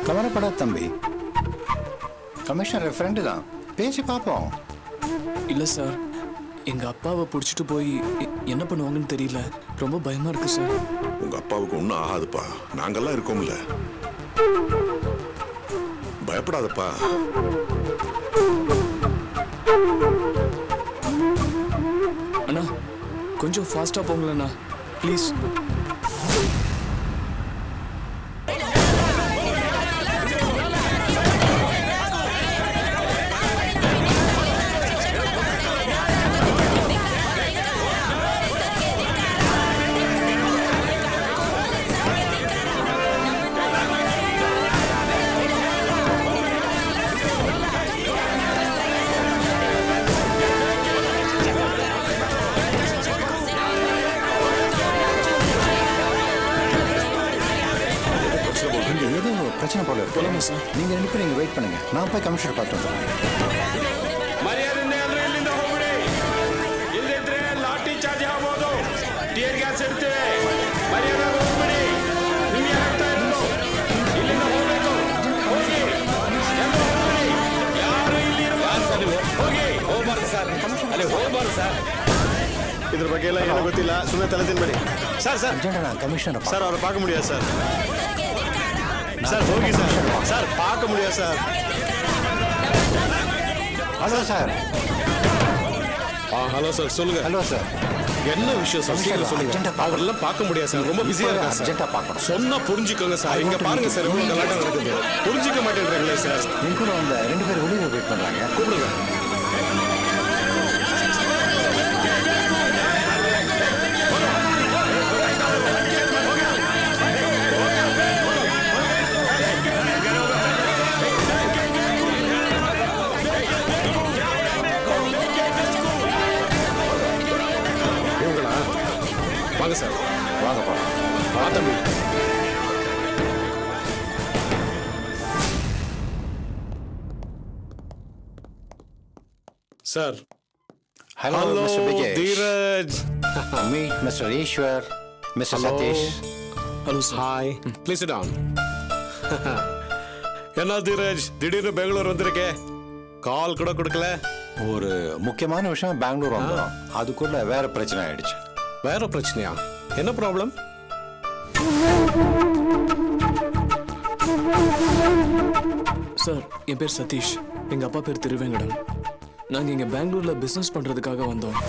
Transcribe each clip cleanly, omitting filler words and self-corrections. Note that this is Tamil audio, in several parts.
கவலைப்படாத தம்பி, கமிஷனர் ஃப்ரெண்டு தான், பேசி பார்ப்போம். இல்ல சார், எங்க அப்பாவை பிடிச்சிட்டு போய் என்ன பண்ணுவாங்கன்னு தெரியல. ரொம்ப பயமா இருக்கு சார். உங்க அப்பாவுக்கு ஒன்றும் ஆகாதுப்பா, நாங்கெல்லாம் இருக்கோம்ல. பயப்படாதப்பா. அண்ணா கொஞ்சம் ஃபாஸ்டா போங்களேண்ணா ப்ளீஸ். பிரச்சனை போல இருக்கு. நீங்க ரெண்டு பேரும் இங்க வெயிட் பண்ணுங்க, நான் போய் கமிஷனர் பார்த்து வந்துடுறேன். ಲಾಠಿ ಚಾರ್ಜ್ ಆಗ್ಬೋದು. ಟಿಯರ್ ಗ್ಯಾಸ್ ಇರ್ತೇವೆ. ಮರ್ಯಾದೆ ಹೋಗ್ಬಿಡಿ. ನಿಮ್ಗೆ ಏನಾಗ್ತಾ ಇರೋದು? ಇಲ್ಲಿಂದ ಹೋಗ್ಬೇಕು. ಹೋಗಿ ಎಲ್ಲರೂ ಹೋಗ್ಬಿಡಿ. ಯಾರು ಇಲ್ಲಿ ಇರಬಾರ್ದು. ಹೋಗಿ ಹೋಗ್ಬಾರ್ದು ಸರ್, ಅಲ್ಲಿ ಹೋಗ್ಬಾರ್ದು ಸರ್. ಇದ್ರ ಬಗ್ಗೆ ಎಲ್ಲ ಏನೂ ಗೊತ್ತಿಲ್ಲ, ಸುಮ್ಮನೆ ತಲೆ ತಿನ್ಬೇಡಿ. ಸರ್ ಸರ್ கமிஷனர் ಸರ್ ಅವ್ರು பார்க்க முடியாது சார். சார் ಹೋಗಿ சார். சார் பார்க்க முடியாது sir. Hello sir. Hello sir சொல்லுங்க. ஹலோ சார், என்ன விஷயம் சார் சீக்கிரம் சொல்லுங்க. அவரெல்லாம் பார்க்க முடியாது சார், ரொம்ப பிஸியா இருக்கா சார். அர்ஜென்ட்டா பார்க்கணும். சொன்னா புரிஞ்சுக்கோங்க சார். இங்க பாருங்க சார், எவ்வளவு கலாட்டம் நடக்குது. புரிஞ்சுக்க மாட்டேன்றீங்களே சார். என் கூட வந்த ரெண்டு பேர் வெளியே வெயிட் பண்றாங்க, கூப்பிடுங்க. வாங்க சார், வாங்கப்பா. தம்பி. Sir hello hello mister Vijay. Dheeraj. Meet mister Eswar, mister Satish. Hello sir. Hi, please sit down. என்ன தீரஜ், திடீர்னு பெங்களூர் வந்திருக்கே, கால் கூட கொடுக்கல? ஒரு முக்கியமான விஷயம் பெங்களூர் வந்தோம், அதுக்குள்ள வேற பிரச்சனை ஆயிடுச்சு. வேற பிரச்சனையா? என்ன ப்ராப்ளம்? சார் என் பேர் சதீஷ், எங்க அப்பா பேர் திருவேங்கடம். நாங்க இங்க பெங்களூர்ல பிசினஸ் பண்றதுக்காக வந்தோம்.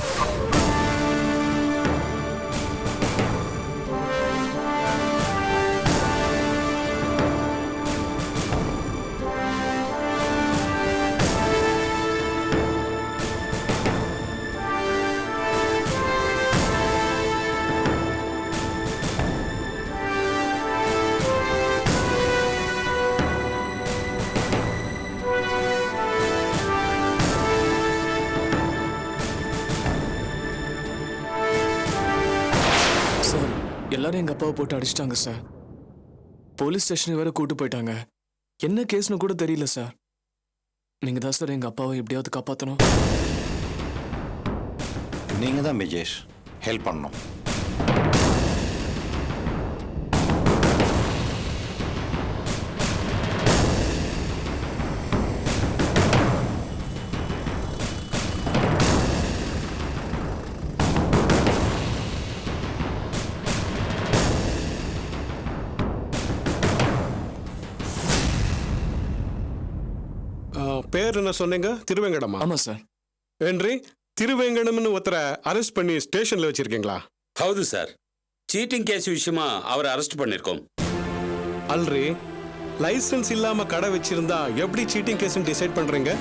எல்லாரும் எங்க அப்பாவை போட்டு அடிச்சிட்டாங்க சார். போலீஸ் ஸ்டேஷன் வேற கூட்டு போயிட்டாங்க. என்ன கேஸ்னு கூட தெரியல சார். நீங்க தான் சார் எங்க அப்பாவை எப்படியாவது காப்பாத்தணும். நீங்க தான் விஜேஷ் ஹெல்ப் பண்ணணும். பேர் என்ன சொன்னீங்க? திருவேங்கடமா? ஆமா சார். ஏன்றி திருவேங்கடம்னு ஒருத்தரை அரெஸ்ட் பண்ணி ஸ்டேஷன்ல வச்சிருக்கீங்களா? ಹೌದು ಸರ್, ಚೀಟಿಂಗ್ ಕೇಸ್ ವಿಷಯமா அவரை அரெஸ்ட் பண்ணிருக்கோம். அல்ரி, லைசன்ஸ் இல்லாம கடை வச்சிருந்தா எப்படி சீட்டிங் கேஸ் டிசைட் பண்றீங்க?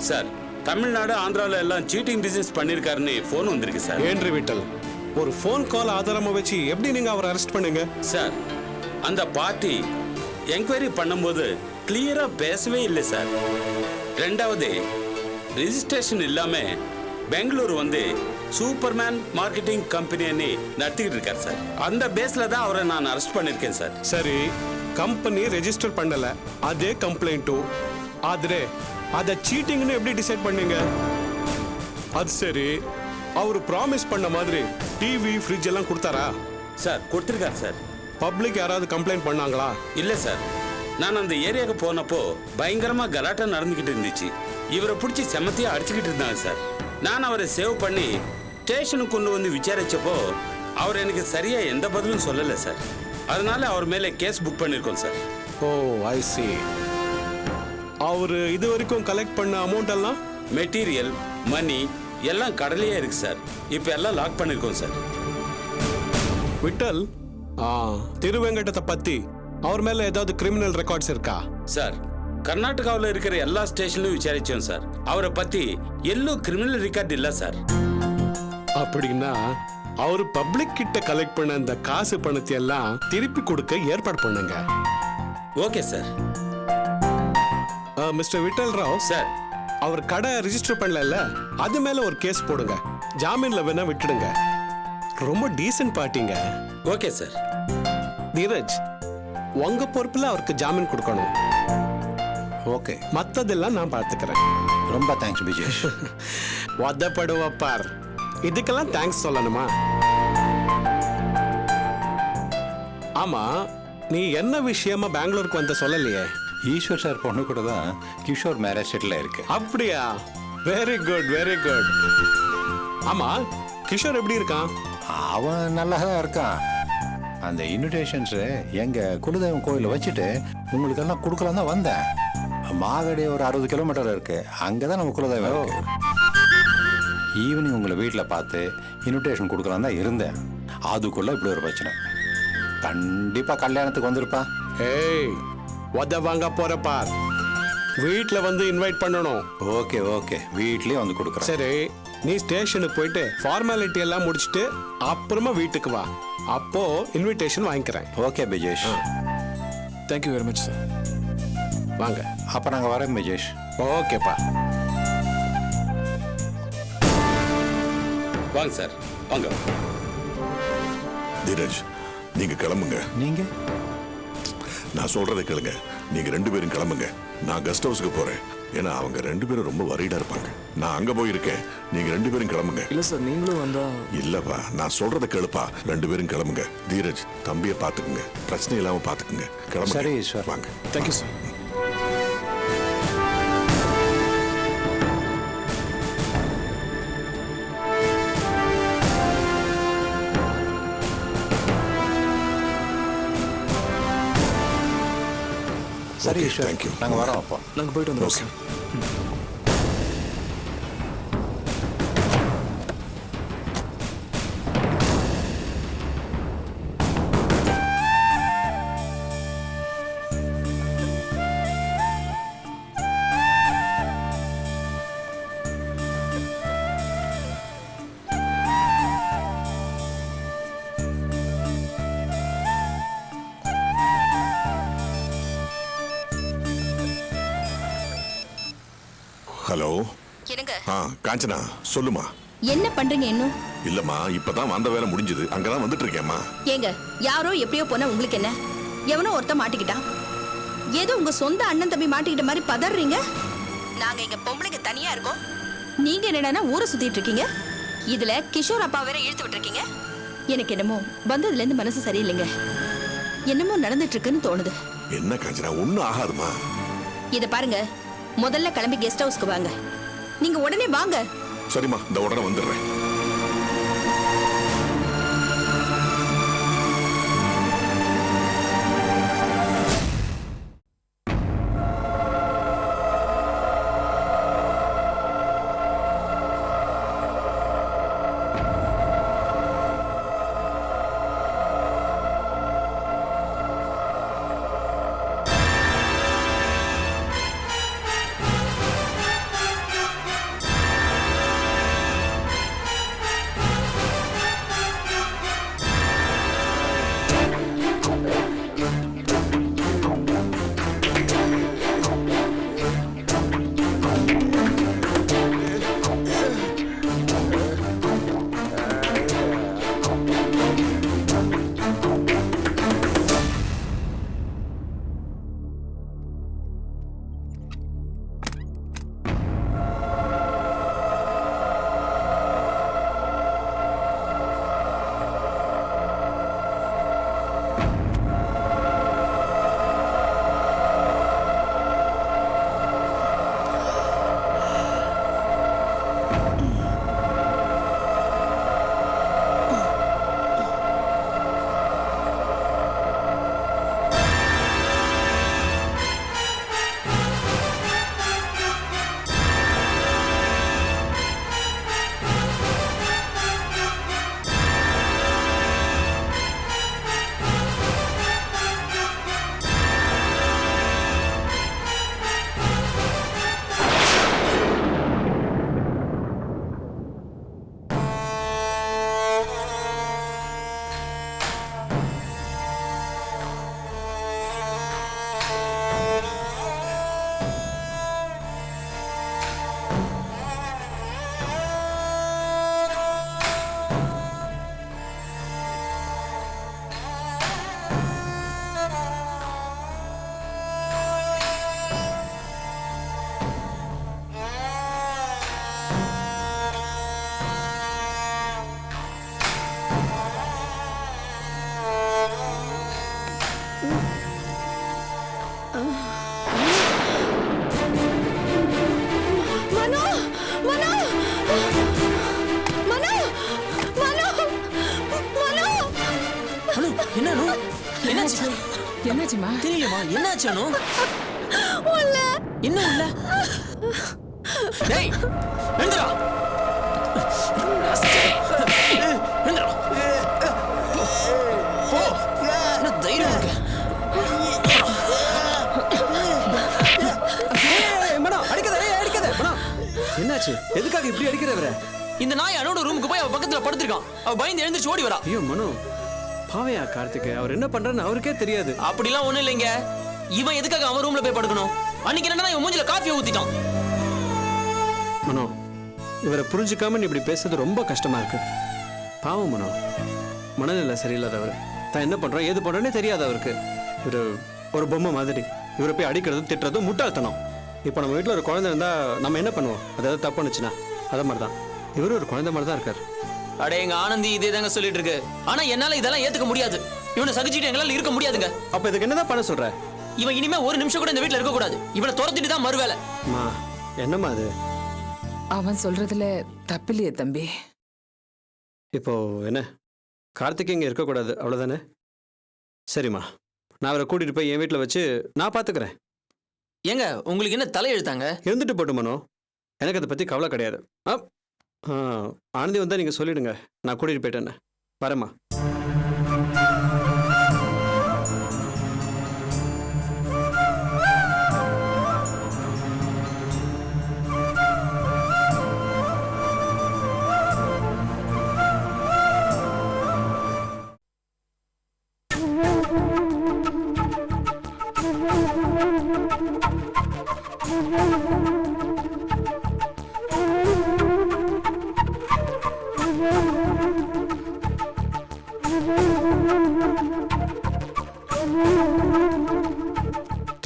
சார், தமிழ்நாடு ஆந்திரால எல்லாம் சீட்டிங் பிசினஸ் பண்ணிருக்காருன்னு போன் வந்திருக்கு சார். ஏன்றி விட்டல், ஒரு போன் கால் ஆதாரமா வச்சு எப்படி நீங்க அவரை அரெஸ்ட் பண்ணுங்க? சார், அந்த பார்ட்டி என்கொயரி பண்ணும்போது கிளியரா பேசவே இல்லை சார். ரெண்டாவது, ரெஜிஸ்ட்ரேஷன் இல்லாம பெங்களூர் வந்து சூப்பர்மேன் மார்க்கெட்டிங் கம்பெனி நடத்திக்கிட்டு இருக்காரு சார். அந்த பேஸ்ல தான் அவரை நான் அரெஸ்ட் பண்ணிருக்கேன் சார். சரி, ಕಂಪನಿ ರಿಜಿಸ್ಟರ್ பண்ணல, அதே கம்ப்ளைண்ட். ஆದ್ರೆ அத சீட்டிங்னு எப்படி டிசைட் பண்ணீங்க? அது சரி, அவர் ப்ராமிஸ் பண்ண மாதிரி டிவி ஃப்ரிட்ஜ் எல்லாம் கொடுத்தாரா? சார் கொடுத்துருக்காரு சார். பப்ளிக் யாராவது கம்ப்ளைண்ட் பண்ணாங்களா? இல்லை சார், நான் அந்த ஏரியாவுக்கு போனப்போ பயங்கரமாக கலாட்டா நடந்துக்கிட்டு இருந்துச்சு. இவரை பிடிச்சி செமத்தியாக அடிச்சுக்கிட்டு இருந்தாங்க சார். நான் அவரை சேவ் பண்ணி ஸ்டேஷனுக்கு கொண்டு வந்து விசாரிச்சப்போ அவர் எனக்கு சரியாக எந்த பதிலும் சொல்லலை சார். அதனால அவர் மேலே கேஸ் புக் பண்ணியிருக்கோம் சார். ஓ ஐ சி. அவர் இது வரைக்கும் கலெக்ட் பண்ண அமௌண்ட் எல்லாம்? மெட்டீரியல், மணி எல்லாம் கடலையே இருக்கு சார். இப்போ எல்லாம் லாக் பண்ணியிருக்கோம் சார். விட்டல், திருவெங்கடத்தை பத்தி அவர் மேல ஏதாவது கிரிமினல் ரெக்கார்ட்ஸ் இருக்கா? சார், கர்நாடகாவில் இருக்கிற எல்லா ஸ்டேஷன்லையும் விசாரிச்சோம் சார். அவரை பத்தி எல்லோ கிரிமினல் ரெக்கார்ட் இல்லை சார். அப்படின்னா அவர் பப்ளிக் கிட்ட கலெக்ட் பண்ண அந்த காசு பணத்தை எல்லாம் திருப்பி கொடுக்க ஏற்பாடு பண்ணுங்க. Okay sir. Mister Vittal Rao sir, அவர் கடை ரிஜிஸ்டர் பண்ணல, அது மேல ஒரு கேஸ் போடுங்க. ஜாமீன்ல வேணா விட்டுடுங்க. ரொம்ப டீசன்ட் பார்ட்டிங்க. Okay sir. தீரஜ், உங்க பொறுப்புல அவருக்கு ஜாமீன் கொடுக்கணும். ஓகே, மத்ததெல்லாம் நான் பார்த்துக்கிறேன். ரொம்ப தேங்க்ஸ் பிஜேஷ். வதப்படுவப்பார். இதுக்கெல்லாம் தேங்க்ஸ் சொல்லணுமா? ஆமா, நீ என்ன விஷயமா பெங்களூருக்கு வந்த சொல்லலையே? ஈஸ்வர் சார் பொண்ணு கூட தான் கிஷோர் மேரேஜ் செட்டில் இருக்கு. அப்படியா? Very good, very good. ஆமா, கிஷோர் எப்படி இருக்கான்? அவன் நல்லா தான் இருக்கான். அந்த இன்விடேஷன்ஸு எங்கள் குலதெய்வம் கோயிலில் வச்சுட்டு உங்களுக்கெல்லாம் கொடுக்கலாம் தான் வந்தேன். மாகடி ஒரு 60 கிலோமீட்டர் இருக்கு, அங்கே தான் நம்ம குலதெய்வம் இருக்கு. ஈவினிங் உங்களை வீட்டில் பார்த்து இன்விடேஷன் கொடுக்கலாம் தான் இருந்தேன். அதுக்குள்ளே இப்படி ஒரு பிரச்சனை. கண்டிப்பாக கல்யாணத்துக்கு வந்திருப்பா. ஏய், உத வாங்க போற பார். வீட்ல வந்து இன்வைட் பண்ணணும். ஓகே ஓகே, வீட்லயே வந்து கொடுக்குறேன். சரி, நீ ஸ்டேஷனுக்கு போயிட்டு ஃபார்மாலிட்டி எல்லாம் முடிச்சிட்டு அப்புறமா வீட்டுக்கு வா. அப்போ இன்விடேஷன் வாங்கிக்கிறேன். Okay Bijesh. Thank you very much sir. வாங்க. அப்போ நாங்கள் வரோம் பிஜேஷ். ஓகேப்பா. வாங்க சார், வாங்க. தீரஜ், நீங்க கிளம்புங்க. நீங்கள் நான் சொல்றதை கேளுங்க. நீங்க 2 பேரும் கிளம்புங்க. நான் கெஸ்ட் ஹவுஸ்க்கு போறேன். ஏன்னா அவங்க 2 பேரும் ரொம்ப வரீடா இருப்பாங்க. நான் அங்க போயிருக்கேன். நீங்க 2 பேரும் கிளம்புங்க. இல்லை சார், நீங்களும் வந்தா. இல்லப்பா, நான் சொல்றதை கேளுப்பா. 2 பேரும் கிளம்புங்க. தீரஜ், தம்பியை பாத்துக்குங்க, பிரச்சனை இல்லாம பாத்துக்குங்க. கிளம்புங்க. சரி ஈஸ்வர். வாங்க. Thank you sir. சரி Okay, ஈஸ்வர், thank you. நாங்கள் வரோம் அப்போ. நாங்கள் போயிட்டு வந்துடுவோம் Okay. சார். ஹலோ. என்னங்க? காஞ்சனா, சொல்லுமா. என்ன பண்றீங்க இன்னும்? இல்லம்மா, இப்பதான் வந்த வேலை முடிஞ்சது. அங்கதான் வந்துட்டு இருக்கேம்மா. ஏங்க, யாரோ எப்படியோ போனா உங்களுக்கு என்ன? எவனோ ஒருத்த மாட்டிக்கிட்டான். ஏதோ உங்க சொந்த அண்ணன் தம்பி மாட்டிக்கிட்ட மாதிரி பதறீங்க. நாங்க இங்க பொம்பளைங்க தனியா இருக்கோம். நீங்க என்னடா ஊரை சுத்திட்டு இருக்கீங்க? இதுல கிஷோர் அப்பா வேற இழுத்து விட்டு இருக்கீங்க. எனக்கு என்னமோ வந்ததுல இருந்து மனசு சரியில்லைங்க. என்னமோ நடந்துட்டு இருக்குன்னு தோணுது. என்ன காஞ்சனா, ஒண்ணும் ஆகாதுமா. இத பாருங்க, முதல்ல கிளம்பி கெஸ்ட் ஹவுஸ்க்கு வாங்க. நீங்க உடனே வாங்க. சரிம்மா, இந்த உடனே வந்துடுறேன். என்னாச்சு என்னாச்சுமா தெரியலமா என்னாச்சு அனு என்ன உள்ள டேய் எழுந்துடா எழுந்துடா போ என்ன தைரியம் இருக்கு என்னாச்சு எதுக்காக இப்படி அடிக்கிறவர இந்த நாய் அனோட ரூமுக்கு போய் அவ பக்கத்துல படுத்திருக்கான் அவ பயந்து எழுந்திருச்சு ஓடி வரா ஐயோ மனோ பாவையா கார்த்திக் அவர் என்ன பண்றான்னு அவருக்கே தெரியாது அப்படிலாம் ஒண்ணும் இல்லைங்க இவன் எதுக்காக அவன் ரூம்ல போய் படுக்கணும் அன்னைக்கு என்னன்னா இவன் மூஞ்சில காஃபியை ஊத்திட்டான் மனோ இவரை புரிஞ்சுக்காம நீ இப்படி பேசுறது ரொம்ப கஷ்டமா இருக்கு பாவம் மனோ மனநிலை சரியில்லாதவர் தான் என்ன பண்றோம் ஏது பண்றோன்னே தெரியாது அவருக்கு இவர் ஒரு பொம்மை மாதிரி இவரை போய் அடிக்கிறதும் திட்டுறதும் முட்டாள்தனம் இப்போ நம்ம வீட்டில் ஒரு குழந்தை இருந்தா நம்ம என்ன பண்ணுவோம் அதாவது தப்பு பண்ணுச்சுன்னா அதை மாதிரி தான் இவரும் ஒரு குழந்தை மாதிரி தான் இருக்காரு அடே எங்க ஆனந்தி இதே தாங்க சொல்லிட்டு இருக்கு ஆனா என்னால இதெல்லாம் ஏத்துக்க முடியாது இவனை சகிச்சுட்டு எங்களால இருக்க முடியாதுங்க அப்ப இதுக்கு என்னதான் பண்ண சொல்ற இவன் இனிமே ஒரு நிமிஷம் கூட இந்த வீட்டுல இருக்க கூடாது இவனை துரத்திட்டு தான் மறுவேலை அம்மா என்னம்மா அது அவன் சொல்றதுல தப்பில்லையே தம்பி இப்போ என்ன கார்த்திக் இங்கே இருக்கக்கூடாது அவ்வளோதானே சரிம்மா நான் அவரை கூட்டிட்டு போய் என் வீட்டில் வச்சு நான் பார்த்துக்கிறேன் ஏங்க உங்களுக்கு என்ன தலையெழுத்தாங்க இருந்துட்டு போட்டு மனோ எனக்கு அதை பற்றி கவலை கிடையாது ஆனந்தி வந்தால் நீங்கள் சொல்லிடுங்க நான் கூட்டிகிட்டு போயிட்டேன்னு வரேம்மா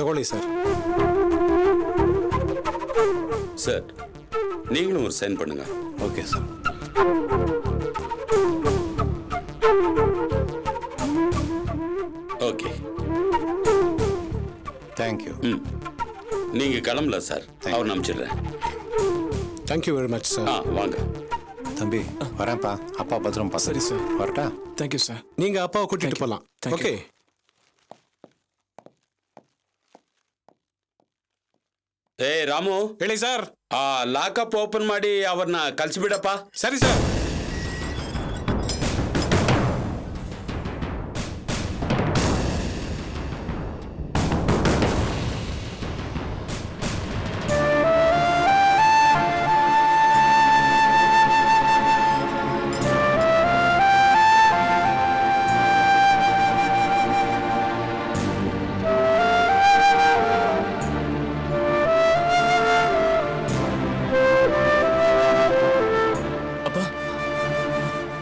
ತಗೊಳ್ಳಿ ಸರ್ சார் நீங்களும் ஒரு சைன் பண்ணுங்க. Okay sir okay thank you நீங்க கிளம்பல சார் அவர் நம்பிச்சிடுறேன். தேங்க்யூ வெரி மச் சார் வாங்க தம்பி வரேன்ப்பா அப்பா பத்திரம் பா சரி சார் வரட்டா தேங்க்யூ சார் நீங்கள் அப்பாவை கூட்டிகிட்டு Thank you. போகலாம் Thank you. ஓகே ಏ ರಾಮು ಹೇಳಿ ಸರ್. ಲಾಕಪ್ ಓಪನ್ ಮಾಡಿ ಅವ್ರನ್ನ ಕಳ್ಸಿಬಿಡಪ್ಪ. ಸರಿ ಸರ್.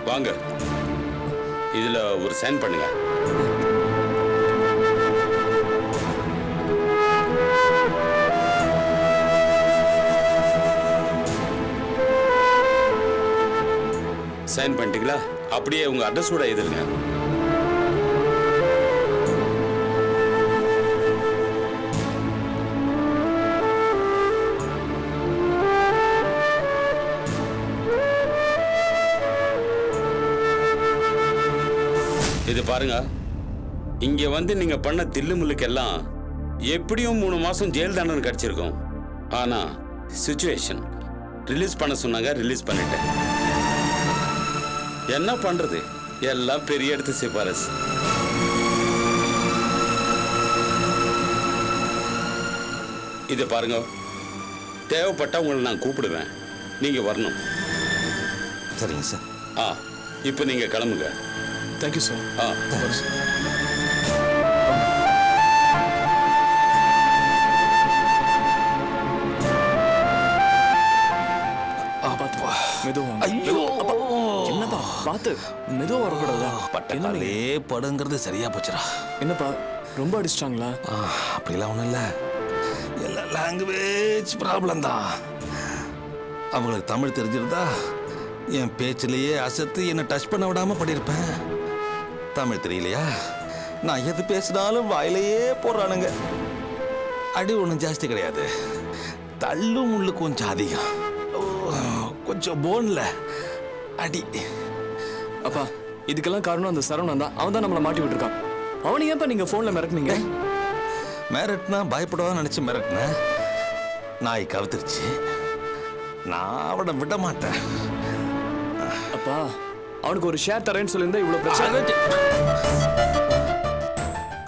வாங்க இதுல ஒரு சைன் பண்ணுங்க. சைன் பண்ணிட்டீங்களா? அப்படியே உங்க அட்ரஸ் கூட எழுதுங்க. இது பாருங்க, இங்க வந்து நீங்க பண்ண தில்லுமுல்லுக்கெல்லாம் எப்படியும் 3 மாசம் ஜெயில் தண்டனை கிடைச்சிருக்கும். ஆனா சிச்சுவேஷன் ரிலீஸ் பண்ண சொன்னாங்க, ரிலீஸ் பண்ணிட்டேன். என்ன பண்றது, எல்லாம் பெரிய இடத்து சிபாரசு. இது பாருங்க, தேவைப்பட்டா உங்களை நான் கூப்பிடுவேன், நீங்க வரணும். சரிங்க சார். இப்போ நீங்க கிளம்புங்க. Thank you sir. என்னப்பா பார்த்து மெதுவா வரக்கூடாதா? பட்டே படுங்கிறது சரியா போச்சுடா. என்னப்பா ரொம்ப அடிச்சிட்டாங்களா? அப்படிலாம் ஒன்றும் இல்லை, எல்லாம் லாங்குவேஜ் ப்ராப்ளம் தான். அவங்களுக்கு தமிழ் தெரிஞ்சிருந்தா என் பேச்சிலேயே அசத்து என்னை டச் பண்ண விடாம பண்ணியிருப்பேன். தமிழ் தெரியலையா, நான் எது பேசினாலும் வாயிலேயே போடுறானுங்க. அடி ஒன்றும் ஜாஸ்தி கிடையாது, தள்ளும் முள்ளு கொஞ்சம் அதிகம், கொஞ்சம் போன்ல அடி. அப்பா இதுக்கெல்லாம் காரணம் அந்த சரவணன் தான். அவன் தான் நம்மளை மாட்டி விட்டுருக்கான். அவனை ஏன்பா நீங்க போன்ல மிரட்டுனீங்க? மிரட்டினா பயப்படுவான்னு நினைச்சு மிரட்டினேன். நாய் கவுத்துருச்சு. நான் அவனை விட மாட்டேன். அப்பா அவனுக்கு ஒரு ஷேர் தரேன்னு சொல்லியிருந்தா இவ்வளவு பிரச்சனை.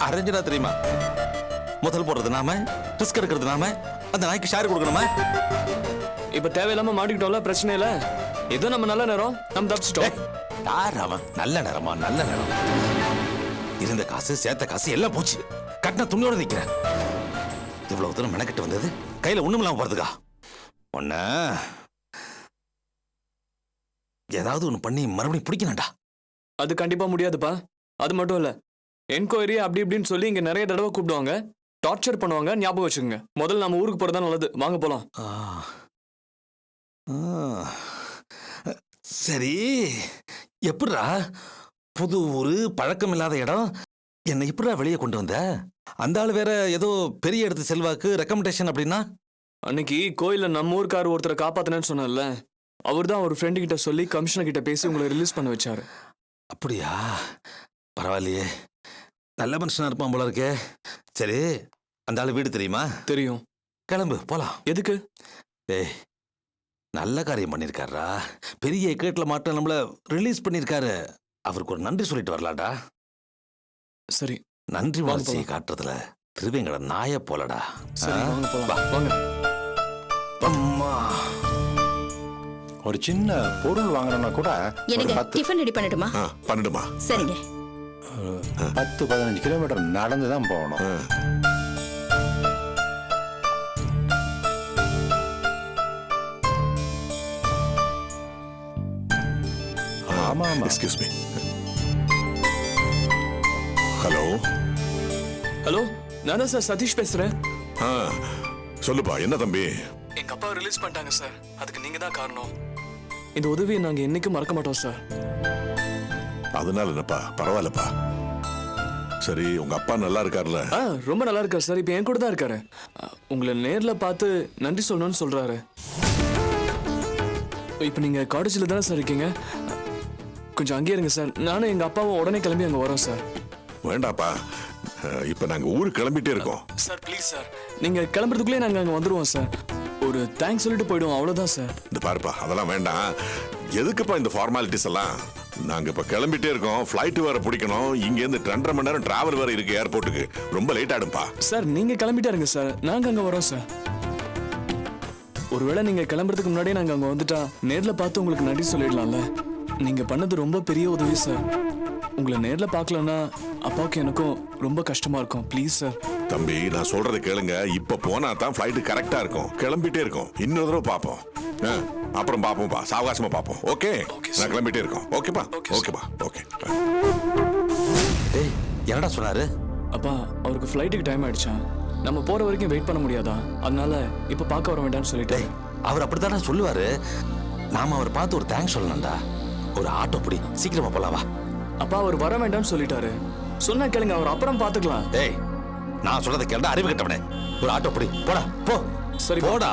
அரேஞ்சா தெரியுமா? முதல் போடுறது நாம, ரிஸ்க் எடுக்கிறது நாம, அந்த நாய்க்கு ஷேர் கொடுக்கணுமா? இப்ப தேவையில்லாம மாட்டிக்கிட்டோம்ல, பிரச்சனை இல்ல. ஏதோ நம்ம நல்ல நேரம், நம்ம தப்பிச்சிட்டோம். யார் அவன்? நல்ல நேரமா? நல்ல நேரம். இருந்த காசு சேர்த்த காசு எல்லாம் போச்சு. கட்டின துணியோட நிக்கிறேன். இவ்வளவு தூரம் மெனக்கிட்டு வந்தது கையில ஒண்ணும் இல்லாம போறதுக்கா? ஒன்ன ஏதாவது ஒண்ணு பண்ணி மறுபடியும் பிடிக்கணும்டா. அது கண்டிப்பா முடியாதுப்பா. அது மட்டும் இல்ல, என்கொயரி அப்படி இப்படின்னு சொல்லி இங்க நிறைய தடவை கூப்பிடுவாங்க, டார்ச்சர் பண்ணுவாங்க. ஞாபகம் வச்சுக்கோங்க. முதல்ல நம்ம ஊருக்கு போறதா நல்லது. வாங்க போலாம். சரி, எப்படிடா புது ஊரு, பழக்கம் இல்லாத இடம், என்னை இப்படிடா வெளியே கொண்டு வந்த? அந்த ஆள் வேற ஏதோ பெரிய இடத்து செல்வாக்கு, ரெக்கமெண்டேஷன் அப்படின்னா? அன்னைக்கு கோயில்ல நம்ம ஊருக்கார் ஒருத்தரை காப்பாத்தினேன்னு சொன்னார்ல, அவர் தான் ஒரு ஃப்ரெண்டு கிட்ட சொல்லி கமிஷனர் கிட்ட பேசி உங்களை ரிலீஸ் பண்ண வச்சாரு. அப்படியா? பரவாயில்லையே, நல்ல மனுஷனா இருப்பான் போல இருக்கே. சரி, அந்த ஆள் வீடு தெரியுமா? தெரியும். கிளம்பு போலாம். எதுக்கு? ஏய், நல்ல காரியம் பண்ணிருக்காரா. பெரிய கேட்ல மாட்ட நம்மள ரிலீஸ் பண்ணிருக்காரு. அவருக்கு ஒரு நன்றி சொல்லிட்டு வரலாடா. சரி, நன்றி உணர்ச்சியை காட்டுறதுல திருவேங்கட நாய போலடா. சரி வாங்க போலாம். வாங்க. அம்மா, ஒரு சின்ன பொருள் வாங்கணும்னா கூட ஒரு எனக்கு 10 டிஃபன் ரெடி பண்ணட்டுமா? பண்ணிடுமா. சரிங்க. 10-15 கிலோமீட்டர் நடந்து தான் போகணும். ஆமா ஆமா. Excuse me. ஹலோ. ஹலோ, நான் தான் சார் சதீஷ் பேசுறேன். சொல்லுப்பா, என்ன தம்பி? எங்க அப்பா ரிலீஸ் பண்ணிட்டாங்க சார். அதுக்கு நீங்க தான் காரணம். இந்த உதவியை நாங்க என்னைக்கும் மறக்க மாட்டோம் சார். அதனால என்னப்பா, பரவாயில்லப்பா. சரி, உங்க அப்பா நல்லா இருக்காருல்ல? ரொம்ப நல்லா இருக்காரு சார். இப்ப என் கூட தான் இருக்காரு. உங்களை நேர்ல பார்த்து நன்றி சொல்லணும்னு சொல்றாரு. இப்ப நீங்க காலேஜ்ல தானே சார் இருக்கீங்க? கொஞ்சம் அங்கேயே இருங்க சார். நானும் எங்க அப்பாவும் உடனே கிளம்பி அங்க வரோம் சார். வேண்டாப்பா, இப்ப நாங்க ஊருக்கு கிளம்பிட்டே இருக்கோம். சார் ப்ளீஸ் சார், நீங்க கிளம்புறதுக்குள்ளே நாங்க அங்க வந்துருவோம் சார். ஒரு தேங்க்ஸ் சொல்லிட்டு போயிடுவோம், அவ்வளவுதான் சார். இந்த பாருப்பா, அதெல்லாம் வேண்டாம். எதுக்குப்பா இந்த ஃபார்மாலிட்டிஸ் எல்லாம்? நாங்க இப்ப கிளம்பிட்டே இருக்கோம். ஃபிளைட் வேற பிடிக்கணும். இங்க இருந்து 2.5 மணி நேரம் டிராவல் வேற இருக்கு ஏர்போர்ட்டுக்கு. ரொம்ப லேட் ஆடும்பா. சார் நீங்க கிளம்பிட்டே இருங்க சார், நாங்க அங்க வரோம் சார். ஒருவேளை நீங்க கிளம்புறதுக்கு முன்னாடியே நாங்க அங்க வந்துட்டா நேர்ல பார்த்து உங்களுக்கு நன்றி சொல்லிடலாம்ல. நீங்க பண்ணது ரொம்ப பெரிய உதவி சார். உங்களை நேர்ல பார்க்கலன்னா அப்பாவுக்கு எனக்கும் ரொம்ப கஷ்டமா இருக்கும். Please sir. தம்பி, நான் சொல்றதை கேளுங்க. இப்ப போனா தான் ஃபிளைட் கரெக்டா இருக்கும். கிளம்பிட்டே இருக்கோம். இன்னொரு தடவை பார்ப்போம். அப்புறம் பார்ப்போம்ப்பா, சாவகாசமா பார்ப்போம். ஓகே, நான் கிளம்பிட்டே இருக்கோம். ஓகேப்பா? ஓகேப்பா. ஓகே. டேய், என்னடா சொன்னாரு? அப்பா, அவருக்கு ஃப்ளைட்டுக்கு டைம் ஆயிடுச்சா. நம்ம போற வரைக்கும் வெயிட் பண்ண முடியாதா? அதனால இப்ப பார்க்க வர வேண்டாம்னு சொல்லிட்டேன். அவர் அப்படித்தானே சொல்லுவாரு. நாம அவர் பார்த்து ஒரு தேங்க்ஸ் சொல்லணும்டா. ஒரு ஆட்டோ பிடி, சீக்கிரமா போலாம் வா. அப்பா, அவர் வர வேண்டாம்னு சொல்லிட்டாரு. சொன்னா கேளுங்க, அவர் அப்புறம் பாத்துக்கலாம். டேய், நான் சொல்றதை கேளுடா, அறிவு கட்டவனே. ஒரு ஆட்டோ பிடி, போடா போ. சரி போடா.